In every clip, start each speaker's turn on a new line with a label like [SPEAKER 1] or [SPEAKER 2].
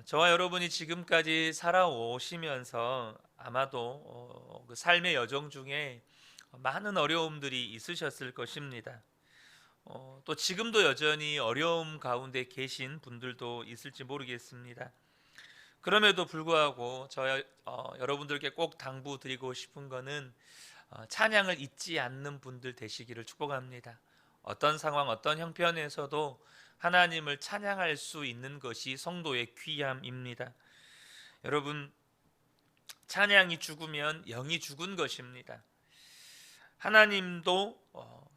[SPEAKER 1] 저와 여러분이 지금까지 살아오시면서 아마도 그 삶의 여정 중에 많은 어려움들이 있으셨을 것입니다. 또 지금도 여전히 어려움 가운데 계신 분들도 있을지 모르겠습니다. 그럼에도 불구하고 여러분들께 꼭 당부드리고 싶은 거는 찬양을 잊지 않는 분들 되시기를 축복합니다. 어떤 상황, 어떤 형편에서도 하나님을 찬양할 수 있는 것이 성도의 귀함입니다. 여러분, 찬양이 죽으면 영이 죽은 것입니다. 하나님도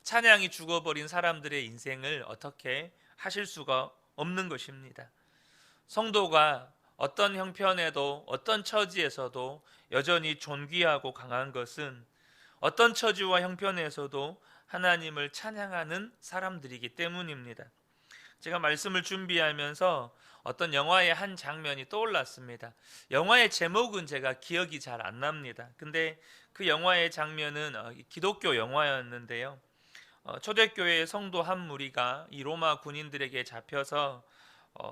[SPEAKER 1] 찬양이 죽어버린 사람들의 인생을 어떻게 하실 수가 없는 것입니다. 성도가 어떤 형편에도 어떤 처지에서도 여전히 존귀하고 강한 것은 어떤 처지와 형편에서도 하나님을 찬양하는 사람들이기 때문입니다. 제가 말씀을 준비하면서 어떤 영화의 한 장면이 떠올랐습니다. 영화의 제목은 제가 기억이 잘 안 납니다. 근데 그 영화의 장면은 기독교 영화였는데요. 초대교회의 성도 한 무리가 이 로마 군인들에게 잡혀서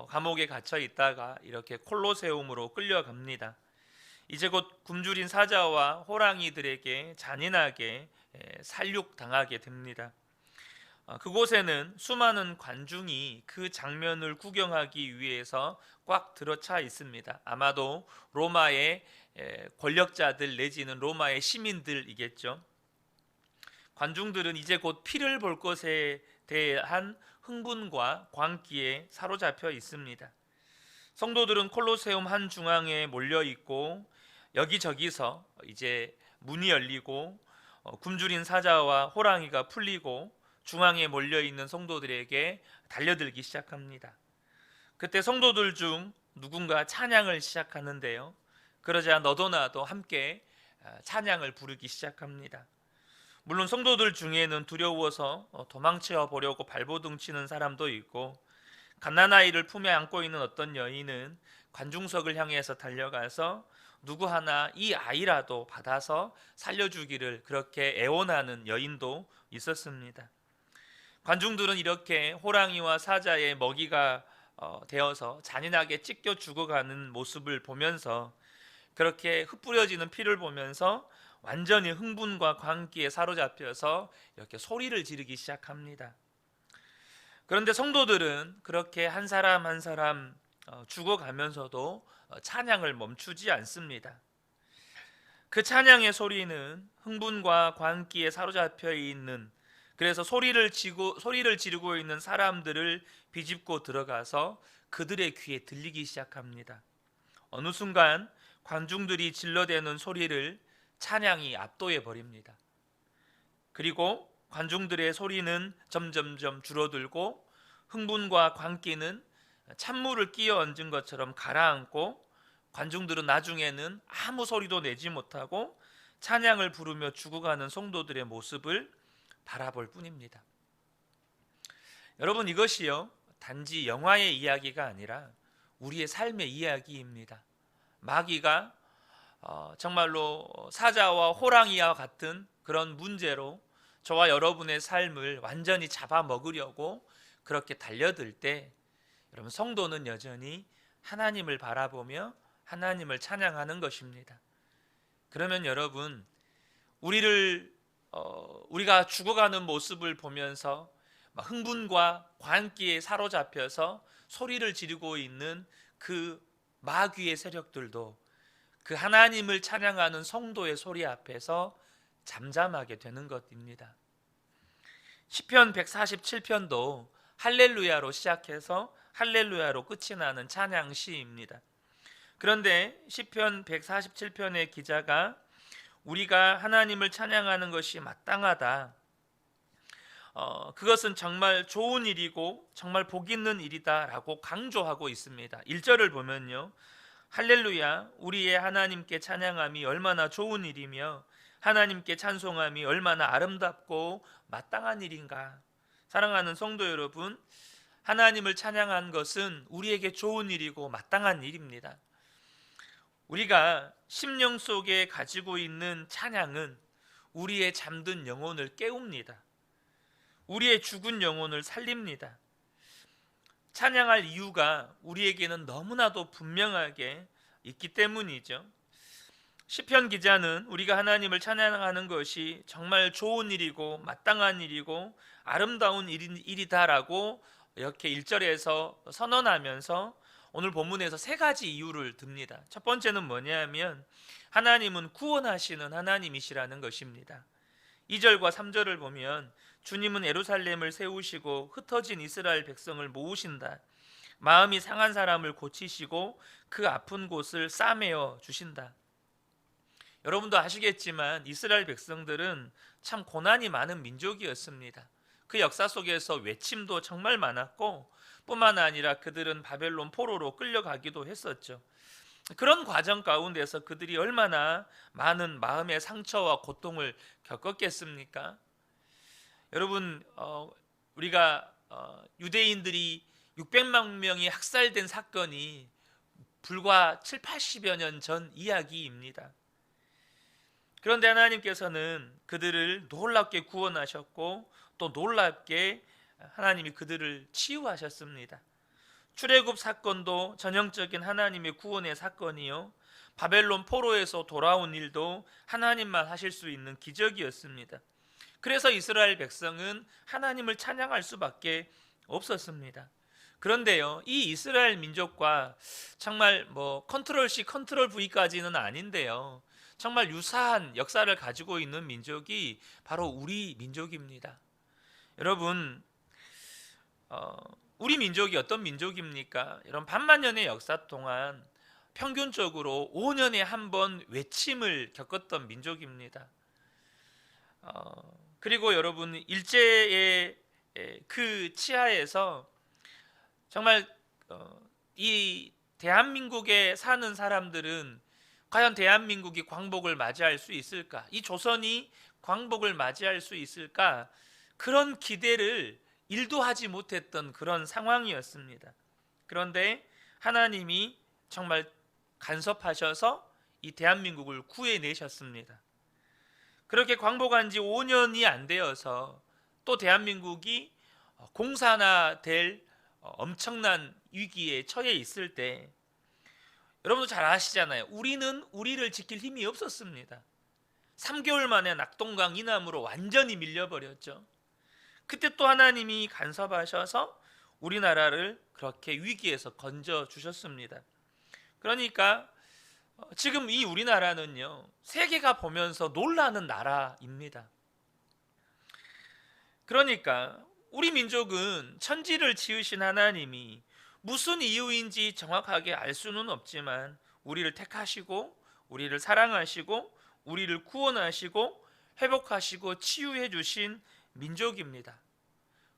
[SPEAKER 1] 감옥에 갇혀 있다가 이렇게 콜로세움으로 끌려갑니다. 이제 곧 굶주린 사자와 호랑이들에게 잔인하게 살육당하게 됩니다. 그곳에는 수많은 관중이 그 장면을 구경하기 위해서 꽉 들어차 있습니다. 아마도 로마의 권력자들 내지는 로마의 시민들이겠죠. 관중들은 이제 곧 피를 볼 것에 대한 흥분과 광기에 사로잡혀 있습니다. 성도들은 콜로세움 한 중앙에 몰려 있고 여기저기서 이제 문이 열리고 굶주린 사자와 호랑이가 풀리고 중앙에 몰려 있는 성도들에게 달려들기 시작합니다. 그때 성도들 중 누군가 찬양을 시작하는데요. 그러자 너도 나도 함께 찬양을 부르기 시작합니다. 물론 성도들 중에는 두려워서 도망쳐 보려고 발버둥 치는 사람도 있고, 갓난아이를 품에 안고 있는 어떤 여인은 관중석을 향해서 달려가서 누구 하나 이 아이라도 받아서 살려주기를 그렇게 애원하는 여인도 있었습니다. 관중들은 이렇게 호랑이와 사자의 먹이가 되어서 잔인하게 찢겨 죽어가는 모습을 보면서, 그렇게 흩뿌려지는 피를 보면서 완전히 흥분과 광기에 사로잡혀서 이렇게 소리를 지르기 시작합니다. 그런데 성도들은 그렇게 한 사람 한 사람 죽어가면서도 찬양을 멈추지 않습니다. 그 찬양의 소리는 흥분과 광기에 사로잡혀 있는, 그래서 소리를 지르고 있는 사람들을 비집고 들어가서 그들의 귀에 들리기 시작합니다. 어느 순간 관중들이 질러대는 소리를 찬양이 압도해 버립니다. 그리고 관중들의 소리는 점점점 줄어들고 흥분과 광기는 찬물을 끼어 얹은 것처럼 가라앉고, 관중들은 나중에는 아무 소리도 내지 못하고 찬양을 부르며 죽어가는 성도들의 모습을 바라볼 뿐입니다. 여러분, 이것이요 단지 영화의 이야기가 아니라 우리의 삶의 이야기입니다. 마귀가 정말로 사자와 호랑이와 같은 그런 문제로 저와 여러분의 삶을 완전히 잡아먹으려고 그렇게 달려들 때, 여러분, 성도는 여전히 하나님을 바라보며 하나님을 찬양하는 것입니다. 그러면 여러분, 우리가 죽어가는 모습을 보면서 흥분과 광기에 사로잡혀서 소리를 지르고 있는 그 마귀의 세력들도 그 하나님을 찬양하는 성도의 소리 앞에서 잠잠하게 되는 것입니다. 시편 147편도 할렐루야로 시작해서 할렐루야로 끝이 나는 찬양 시입니다. 그런데 시편 147편의 기자가 우리가 하나님을 찬양하는 것이 마땅하다, 그것은 정말 좋은 일이고 정말 복 있는 일이다 라고 강조하고 있습니다. 1절을 보면요, 할렐루야, 우리의 하나님께 찬양함이 얼마나 좋은 일이며 하나님께 찬송함이 얼마나 아름답고 마땅한 일인가. 사랑하는 성도 여러분, 하나님을 찬양한 것은 우리에게 좋은 일이고 마땅한 일입니다. 우리가 심령 속에 가지고 있는 찬양은 우리의 잠든 영혼을 깨웁니다. 우리의 죽은 영혼을 살립니다. 찬양할 이유가 우리에게는 너무나도 분명하게 있기 때문이죠. 시편 기자는 우리가 하나님을 찬양하는 것이 정말 좋은 일이고 마땅한 일이고 아름다운 일이다라고 이렇게 1절에서 선언하면서 오늘 본문에서 세 가지 이유를 듭니다. 첫 번째는 뭐냐면 하나님은 구원하시는 하나님이시라는 것입니다. 2절과 3절을 보면 주님은 예루살렘을 세우시고 흩어진 이스라엘 백성을 모으신다. 마음이 상한 사람을 고치시고 그 아픈 곳을 싸매어 주신다. 여러분도 아시겠지만 이스라엘 백성들은 참 고난이 많은 민족이었습니다. 그 역사 속에서 외침도 정말 많았고 뿐만 아니라 그들은 바벨론 포로로 끌려가기도 했었죠. 그런 과정 가운데서 그들이 얼마나 많은 마음의 상처와 고통을 겪었겠습니까? 여러분, 우리가 유대인들이 600만 명이 학살된 사건이 불과 7, 80여 년 전 이야기입니다. 그런데 하나님께서는 그들을 놀랍게 구원하셨고 또 놀랍게 하나님이 그들을 치유하셨습니다. 출애굽 사건도 전형적인 하나님의 구원의 사건이요, 바벨론 포로에서 돌아온 일도 하나님만 하실 수 있는 기적이었습니다. 그래서 이스라엘 백성은 하나님을 찬양할 수밖에 없었습니다. 그런데요, 이 이스라엘 민족과 정말 컨트롤 C 컨트롤 V까지는 아닌데요, 정말 유사한 역사를 가지고 있는 민족이 바로 우리 민족입니다. 여러분, 우리 민족이 어떤 민족입니까? 이런 반만년의 역사 동안 평균적으로 5년에 한 번 외침을 겪었던 민족입니다. 그리고 여러분, 일제의 그 치하에서 정말 이 대한민국에 사는 사람들은 과연 대한민국이 광복을 맞이할 수 있을까? 이 조선이 광복을 맞이할 수 있을까? 그런 기대를 일도 하지 못했던 그런 상황이었습니다. 그런데 하나님이 정말 간섭하셔서 이 대한민국을 구해내셨습니다. 그렇게 광복한 지 5년이 안 되어서 또 대한민국이 공산화될 엄청난 위기에 처해 있을 때, 여러분도 잘 아시잖아요. 우리는 우리를 지킬 힘이 없었습니다. 3개월 만에 낙동강 이남으로 완전히 밀려버렸죠. 그때 또 하나님이 간섭하셔서 우리나라를 그렇게 위기에서 건져 주셨습니다. 그러니까 지금 이 우리나라는요, 세계가 보면서 놀라는 나라입니다. 그러니까 우리 민족은 천지를 지으신 하나님이 무슨 이유인지 정확하게 알 수는 없지만 우리를 택하시고 우리를 사랑하시고 우리를 구원하시고 회복하시고 치유해 주신 민족입니다.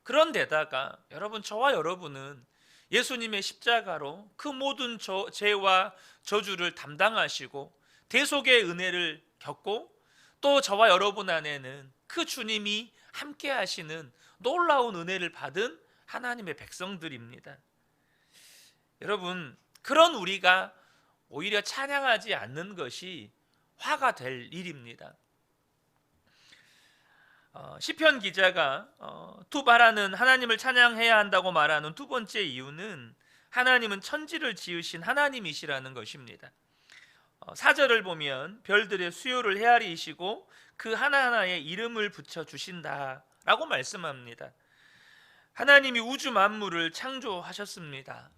[SPEAKER 1] 그런데다가 여러분, 저와 여러분은 예수님의 십자가로 그 모든 죄와 저주를 담당하시고 대속의 은혜를 겪고 또 저와 여러분 안에는 그 주님이 함께 하시는 놀라운 은혜를 받은 하나님의 백성들입니다. 여러분, 그런 우리가 오히려 찬양하지 않는 것이 화가 될 일입니다. 시편 기자가 두바라는 하나님을 찬양해야 한다고 말하는 두 번째 이유는 하나님은 천지를 지으신 하나님이시라는 것입니다. 4절을 보면 별들의 수요를 헤아리시고 그 하나하나에 이름을 붙여주신다라고 말씀합니다. 하나님이 우주 만물을 창조하셨습니다.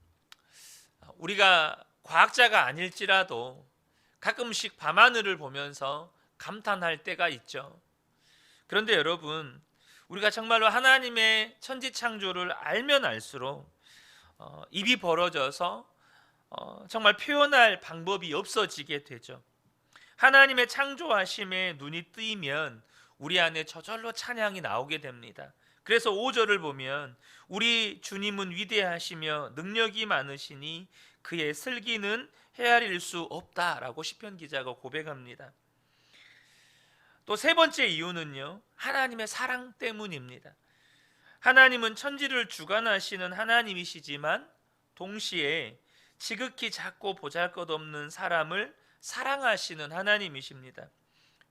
[SPEAKER 1] 우리가 과학자가 아닐지라도 가끔씩 밤하늘을 보면서 감탄할 때가 있죠. 그런데 여러분, 우리가 정말로 하나님의 천지창조를 알면 알수록 입이 벌어져서 정말 표현할 방법이 없어지게 되죠. 하나님의 창조하심에 눈이 뜨이면 우리 안에 저절로 찬양이 나오게 됩니다. 그래서 5절을 보면 우리 주님은 위대하시며 능력이 많으시니 그의 슬기는 헤아릴 수 없다라고 시편 기자가 고백합니다. 또 세 번째 이유는요, 하나님의 사랑 때문입니다. 하나님은 천지를 주관하시는 하나님이시지만 동시에 지극히 작고 보잘것없는 사람을 사랑하시는 하나님이십니다.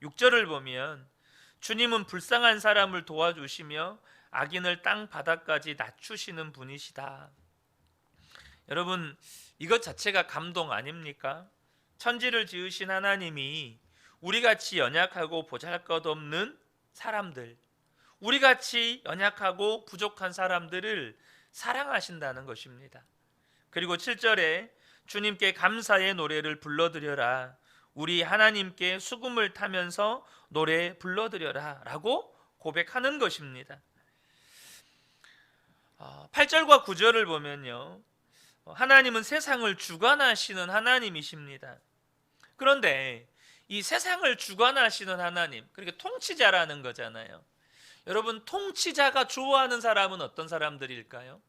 [SPEAKER 1] 6절을 보면 주님은 불쌍한 사람을 도와주시며 악인을 땅 바닥까지 낮추시는 분이시다. 여러분, 이것 자체가 감동 아닙니까? 천지를 지으신 하나님이 우리같이 연약하고 보잘것없는 사람들, 우리같이 연약하고 부족한 사람들을 사랑하신다는 것입니다. 그리고 7절에 주님께 감사의 노래를 불러드려라, 우리 하나님께 수금을 타면서 노래 불러드려라 라고 고백하는 것입니다. 8절과 9절을 보면요, 하나님은 세상을 주관하시는 하나님이십니다. 그런데 이 세상을 주관하시는 하나님, 그러니까 통치자라는 거잖아요. 여러분, 통치자가 좋아하는 사람은 어떤 사람들일까요?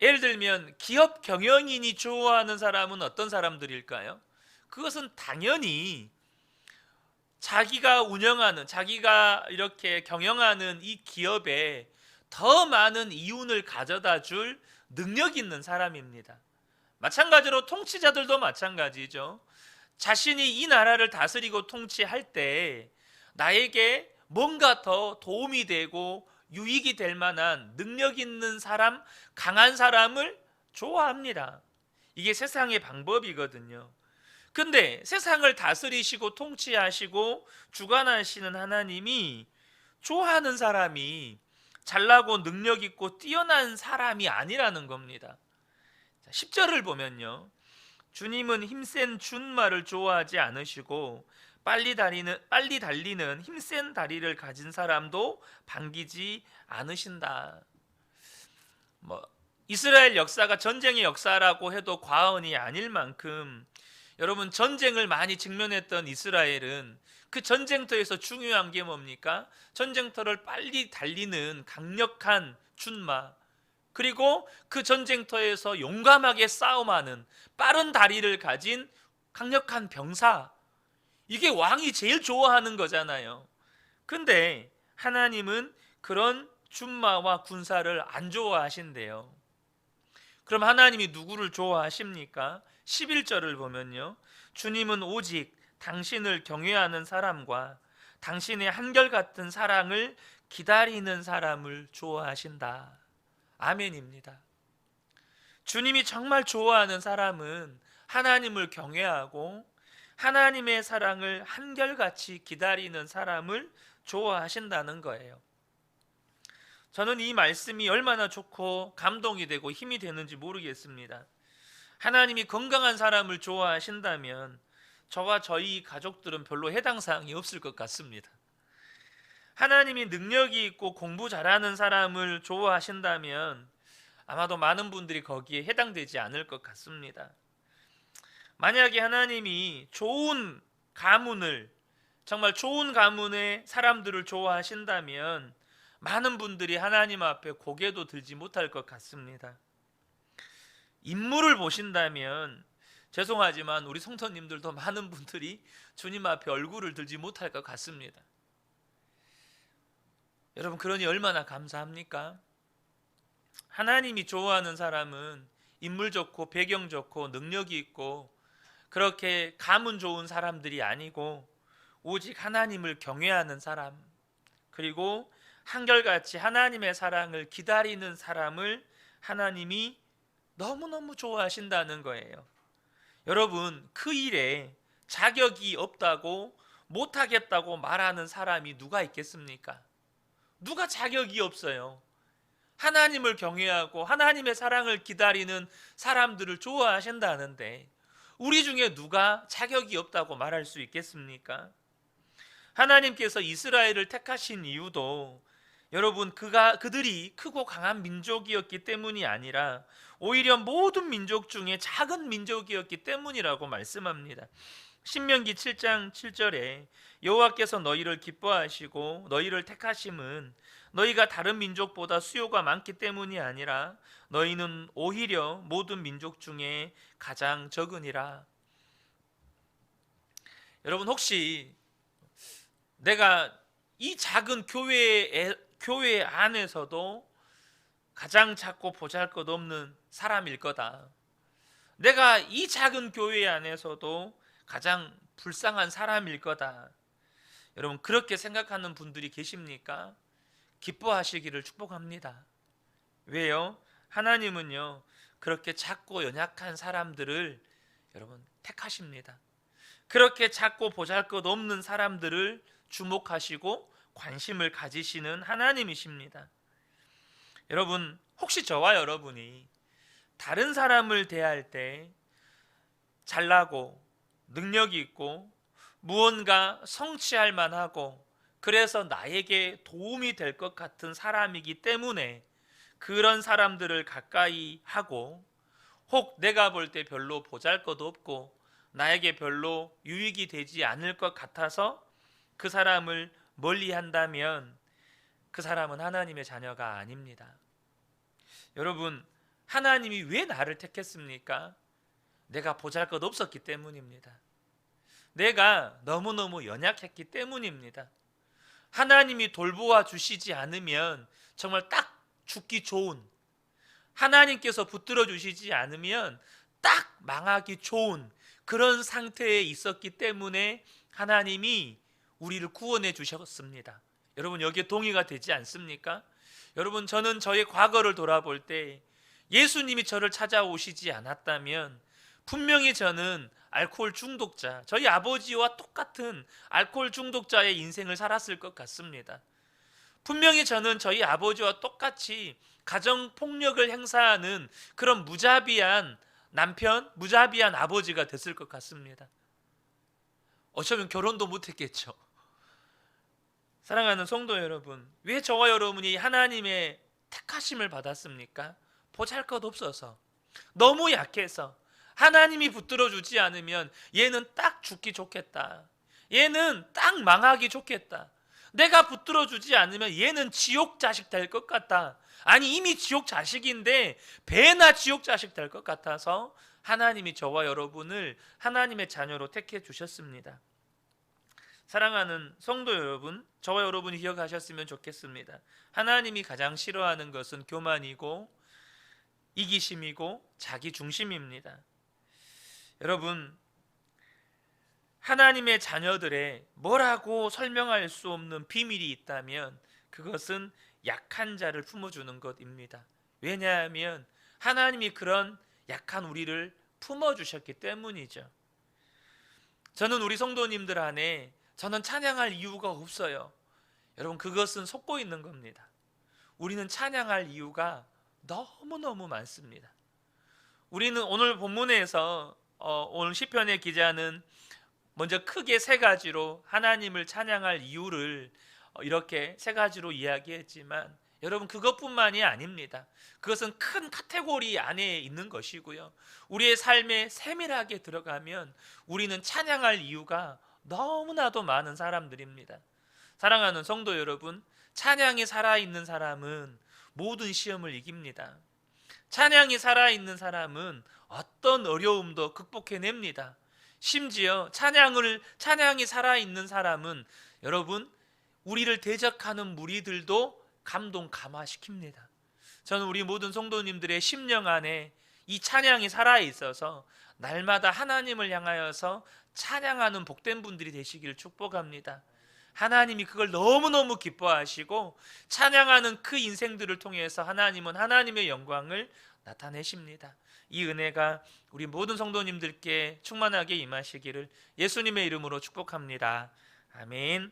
[SPEAKER 1] 예를 들면 기업 경영인이 좋아하는 사람은 어떤 사람들일까요? 그것은 당연히 자기가 운영하는, 자기가 이렇게 경영하는 이 기업에 더 많은 이윤을 가져다 줄 능력 있는 사람입니다. 마찬가지로 통치자들도 마찬가지죠. 자신이 이 나라를 다스리고 통치할 때 나에게 뭔가 더 도움이 되고 유익이 될 만한 능력 있는 사람, 강한 사람을 좋아합니다. 이게 세상의 방법이거든요. 근데 세상을 다스리시고 통치하시고 주관하시는 하나님이 좋아하는 사람이 잘나고 능력 있고 뛰어난 사람이 아니라는 겁니다. 10절을 보면요, 주님은 힘센 준말을 좋아하지 않으시고 빨리 달리는 힘센 다리를 가진 사람도 반기지 않으신다. 이스라엘 역사가 전쟁의 역사라고 해도 과언이 아닐 만큼, 여러분, 전쟁을 많이 직면했던 이스라엘은 그 전쟁터에서 중요한 게 뭡니까? 전쟁터를 빨리 달리는 강력한 준마, 그리고 그 전쟁터에서 용감하게 싸움하는 빠른 다리를 가진 강력한 병사, 이게 왕이 제일 좋아하는 거잖아요. 근데 하나님은 그런 준마와 군사를 안 좋아하신대요. 그럼 하나님이 누구를 좋아하십니까? 11절을 보면요, 주님은 오직 당신을 경외하는 사람과 당신의 한결같은 사랑을 기다리는 사람을 좋아하신다. 아멘입니다. 주님이 정말 좋아하는 사람은 하나님을 경외하고 하나님의 사랑을 한결같이 기다리는 사람을 좋아하신다는 거예요. 저는 이 말씀이 얼마나 좋고 감동이 되고 힘이 되는지 모르겠습니다. 하나님이 건강한 사람을 좋아하신다면 저와 저희 가족들은 별로 해당 사항이 없을 것 같습니다. 하나님이 능력이 있고 공부 잘하는 사람을 좋아하신다면 아마도 많은 분들이 거기에 해당되지 않을 것 같습니다. 만약에 하나님이 좋은 가문을, 정말 좋은 가문의 사람들을 좋아하신다면 많은 분들이 하나님 앞에 고개도 들지 못할 것 같습니다. 인물을 보신다면 죄송하지만 우리 성도님들도 많은 분들이 주님 앞에 얼굴을 들지 못할 것 같습니다. 여러분, 그러니 얼마나 감사합니까? 하나님이 좋아하는 사람은 인물 좋고 배경 좋고 능력이 있고 그렇게 가문 좋은 사람들이 아니고 오직 하나님을 경외하는 사람, 그리고 한결같이 하나님의 사랑을 기다리는 사람을 하나님이 너무너무 좋아하신다는 거예요. 여러분, 그 일에 자격이 없다고 못하겠다고 말하는 사람이 누가 있겠습니까? 누가 자격이 없어요. 하나님을 경외하고 하나님의 사랑을 기다리는 사람들을 좋아하신다는데 우리 중에 누가 자격이 없다고 말할 수 있겠습니까? 하나님께서 이스라엘을 택하신 이유도 여러분, 그들이 크고 강한 민족이었기 때문이 아니라 오히려 모든 민족 중에 작은 민족이었기 때문이라고 말씀합니다. 신명기 7장 7절에 여호와께서 너희를 기뻐하시고 너희를 택하심은 너희가 다른 민족보다 수요가 많기 때문이 아니라 너희는 오히려 모든 민족 중에 가장 적으니라. 여러분, 혹시 내가 이 작은 교회 안에서도 가장 작고 보잘것없는 사람일 거다, 내가 이 작은 교회 안에서도 가장 불쌍한 사람일 거다, 여러분, 그렇게 생각하는 분들이 계십니까? 기뻐하시기를 축복합니다. 왜요? 하나님은요, 그렇게 작고 연약한 사람들을 여러분 택하십니다. 그렇게 작고 보잘것없는 사람들을 주목하시고 관심을 가지시는 하나님이십니다. 여러분, 혹시 저와 여러분이 다른 사람을 대할 때 잘나고 능력이 있고 무언가 성취할 만하고 그래서 나에게 도움이 될 것 같은 사람이기 때문에 그런 사람들을 가까이 하고, 혹 내가 볼 때 별로 보잘것없고 나에게 별로 유익이 되지 않을 것 같아서 그 사람을 멀리 한다면 그 사람은 하나님의 자녀가 아닙니다. 여러분, 하나님이 왜 나를 택했습니까? 내가 보잘것없었기 때문입니다. 내가 너무너무 연약했기 때문입니다. 하나님이 돌보아 주시지 않으면 정말 딱 죽기 좋은, 하나님께서 붙들어 주시지 않으면 딱 망하기 좋은 그런 상태에 있었기 때문에 하나님이 우리를 구원해 주셨습니다. 여러분, 여기에 동의가 되지 않습니까? 여러분, 저는 저의 과거를 돌아볼 때 예수님이 저를 찾아오시지 않았다면 분명히 저는 알코올 중독자, 저희 아버지와 똑같은 알코올 중독자의 인생을 살았을 것 같습니다. 분명히 저는 저희 아버지와 똑같이 가정폭력을 행사하는 그런 무자비한 남편, 무자비한 아버지가 됐을 것 같습니다. 어쩌면 결혼도 못했겠죠. 사랑하는 성도 여러분, 왜 저와 여러분이 하나님의 택하심을 받았습니까? 보잘것없어서, 너무 약해서, 하나님이 붙들어 주지 않으면 얘는 딱 죽기 좋겠다, 얘는 딱 망하기 좋겠다, 내가 붙들어 주지 않으면 얘는 지옥 자식 될 것 같다, 아니 이미 지옥 자식인데 배나 지옥 자식 될 것 같아서 하나님이 저와 여러분을 하나님의 자녀로 택해 주셨습니다. 사랑하는 성도 여러분, 저와 여러분이 기억하셨으면 좋겠습니다. 하나님이 가장 싫어하는 것은 교만이고 이기심이고 자기 중심입니다. 여러분, 하나님의 자녀들의 뭐라고 설명할 수 없는 비밀이 있다면 그것은 약한 자를 품어주는 것입니다. 왜냐하면 하나님이 그런 약한 우리를 품어주셨기 때문이죠. 저는 우리 성도님들 안에 저는 찬양할 이유가 없어요. 여러분, 그것은 속고 있는 겁니다. 우리는 찬양할 이유가 너무너무 많습니다. 우리는 오늘 본문에서 오늘 시편의 기자는 먼저 크게 세 가지로 하나님을 찬양할 이유를 이렇게 세 가지로 이야기했지만 여러분, 그것뿐만이 아닙니다. 그것은 큰 카테고리 안에 있는 것이고요. 우리의 삶에 세밀하게 들어가면 우리는 찬양할 이유가 너무나도 많은 사람들입니다. 사랑하는 성도 여러분, 찬양이 살아있는 사람은 모든 시험을 이깁니다. 찬양이 살아있는 사람은 어떤 어려움도 극복해냅니다. 심지어 찬양이 살아있는 사람은 여러분, 우리를 대적하는 무리들도 감동감화시킵니다. 저는 우리 모든 성도님들의 심령 안에 이 찬양이 살아있어서 날마다 하나님을 향하여서 찬양하는 복된 분들이 되시기를 축복합니다. 하나님이 그걸 너무너무 기뻐하시고 찬양하는 그 인생들을 통해서 하나님은 하나님의 영광을 나타내십니다. 이 은혜가 우리 모든 성도님들께 충만하게 임하시기를 예수님의 이름으로 축복합니다. 아멘.